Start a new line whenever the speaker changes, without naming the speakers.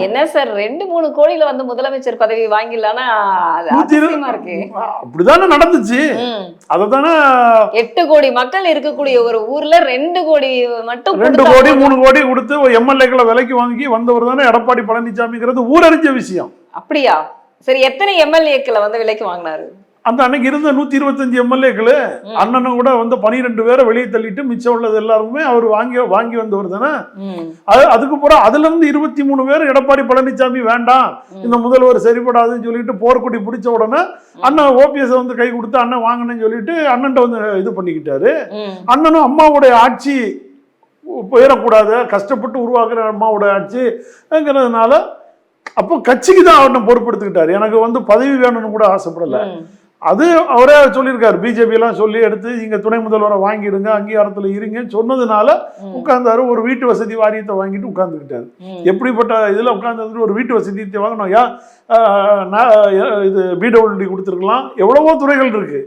என்ன சார் 2-3 கோடியில வந்து முதலமைச்சர் பதவி வாங்கிடலாம்னா அது அதிசயமா இருக்கு.
அப்படிதானே நடந்துச்சு. அததானே
8 கோடி மக்கள் இருக்கக்கூடிய ஒரு ஊர்ல 2 கோடி மட்டும்
2 கோடி 3 கோடி கொடுத்து எம்எல்ஏக்களை விலைக்கு வாங்கி வந்தவர் தானே எடப்பாடி பழனிசாமிங்கிறது ஊரறிஞ்ச விஷயம்.
அப்படியா? சரி, எத்தனை எம்எல்ஏக்களை வந்து விலைக்கு வாங்கினாரு?
அந்த அன்னைக்கு இருந்த 125 எம்எல்ஏக்கள் அண்ணனும் கூட வந்து 12 பேரை வெளியே தள்ளிட்டு மிச்சம் உள்ளது எல்லாருமே அவர் வாங்கி வந்தவர் தானே. அதுக்கு பிறகு அதுல இருந்து 23 பேர் எடப்பாடி பழனிசாமி வேண்டாம், இந்த முதல்வர் சரிபடாதுன்னு சொல்லிட்டு போர்க்குடி பிடிச்ச உடனே அண்ணன் ஓபிஎஸ் வந்து கை கொடுத்து அண்ணன் வாங்கணும்னு சொல்லிட்டு அண்ணன் வந்து இது பண்ணிக்கிட்டாரு. அண்ணனும் அம்மாவுடைய ஆட்சி போயிடக்கூடாது, கஷ்டப்பட்டு உருவாக்குற அம்மாவுடைய ஆட்சிங்கிறதுனால அப்போ கட்சிக்கு தான் அவனை பொறுப்பெடுத்துக்கிட்டாரு. எனக்கு வந்து பதவி வேணும்னு கூட ஆசைப்படல. அது அவரே சொல்லியிருக்காரு, பிஜேபி எல்லாம் சொல்லி எடுத்து இங்க துணை முதல்வரை வாங்கிடுங்க, அங்கீகாரத்துல இருங்கன்னு சொன்னதுனால உட்கார்ந்தாரு. ஒரு வீட்டு வசதி வாரியத்தை வாங்கிட்டு உட்கார்ந்துக்கிட்டாரு. எப்படிப்பட்ட இதுல உட்கார்ந்து ஒரு வீட்டு வசதியை வாங்கணும், இது பிடபிள்யூடி கொடுத்துருக்கலாம், எவ்வளவோ துறைகள் இருக்கு.